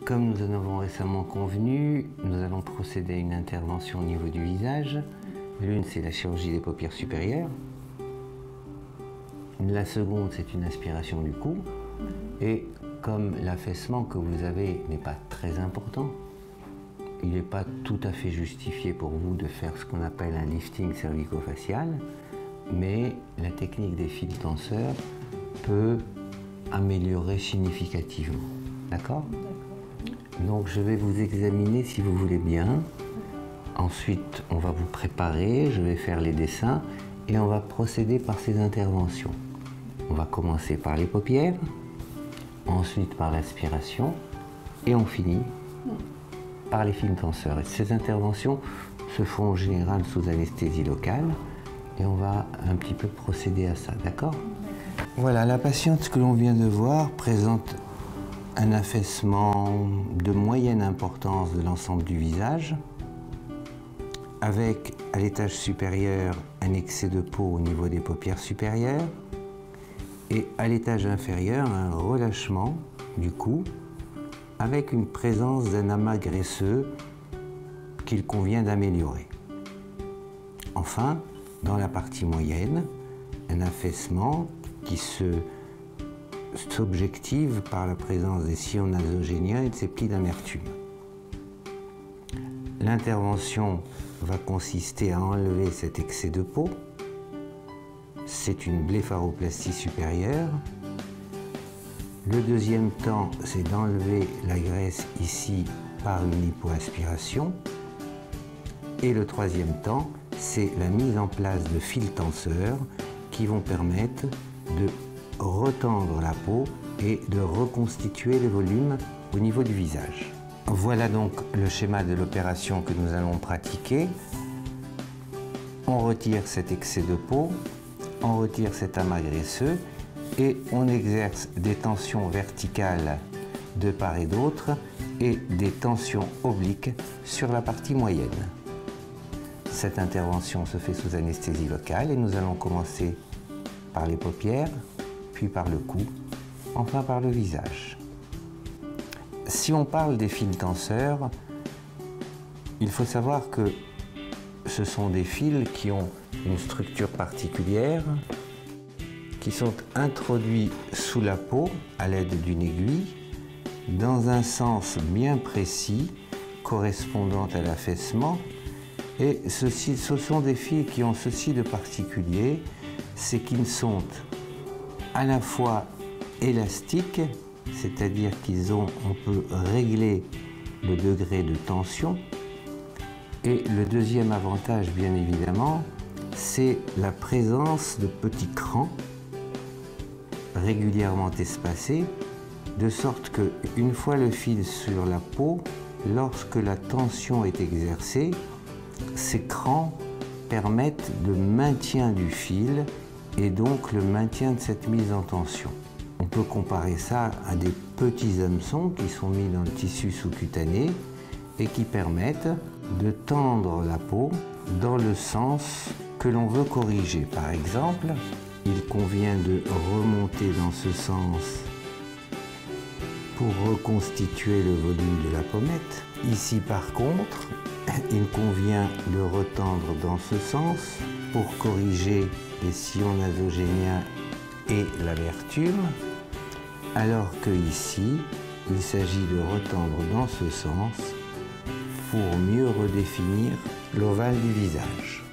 Comme nous en avons récemment convenu, nous allons procéder à une intervention au niveau du visage. L'une, c'est la chirurgie des paupières supérieures. La seconde, c'est une aspiration du cou. Et comme l'affaissement que vous avez n'est pas très important, il n'est pas tout à fait justifié pour vous de faire ce qu'on appelle un lifting cervico-facial, mais la technique des fils tenseurs peut améliorer significativement. D'accord ? Donc je vais vous examiner si vous voulez bien. Ensuite, on va vous préparer, je vais faire les dessins et on va procéder par ces interventions. On va commencer par les paupières, ensuite par l'aspiration et on finit par les fils tenseurs. Et ces interventions se font en général sous anesthésie locale et on va un petit peu procéder à ça, d'accord ? Voilà, la patiente que l'on vient de voir présente un affaissement de moyenne importance de l'ensemble du visage, avec à l'étage supérieur un excès de peau au niveau des paupières supérieures et à l'étage inférieur un relâchement du cou avec une présence d'un amas graisseux qu'il convient d'améliorer. Enfin, dans la partie moyenne, un affaissement qui s'objective par la présence des sillons nasogéniens et de ses plis d'amertume. L'intervention va consister à enlever cet excès de peau. C'est une blépharoplastie supérieure. Le deuxième temps, c'est d'enlever la graisse ici par une lipoaspiration. Et le troisième temps, c'est la mise en place de fils tenseurs qui vont permettre de retendre la peau et de reconstituer le volume au niveau du visage. Voilà donc le schéma de l'opération que nous allons pratiquer. On retire cet excès de peau, on retire cet amas graisseux et on exerce des tensions verticales de part et d'autre et des tensions obliques sur la partie moyenne. Cette intervention se fait sous anesthésie locale et nous allons commencer par les paupières, puis par le cou, enfin par le visage. Si on parle des fils tenseurs, il faut savoir que ce sont des fils qui ont une structure particulière, qui sont introduits sous la peau à l'aide d'une aiguille, dans un sens bien précis, correspondant à l'affaissement. Et ce sont des fils qui ont ceci de particulier, c'est qu'ils sont à la fois élastiques, c'est-à-dire on peut régler le degré de tension. Et le deuxième avantage, bien évidemment, c'est la présence de petits crans régulièrement espacés, de sorte qu'une fois le fil sur la peau, lorsque la tension est exercée, ces crans permettent le maintien du fil et donc le maintien de cette mise en tension. On peut comparer ça à des petits hameçons qui sont mis dans le tissu sous-cutané et qui permettent de tendre la peau dans le sens que l'on veut corriger. Par exemple, il convient de remonter dans ce sens pour reconstituer le volume de la pommette. Ici, par contre, il convient de retendre dans ce sens pour corriger les sillons nasogéniens et l'amertume, alors que ici, il s'agit de retendre dans ce sens pour mieux redéfinir l'ovale du visage.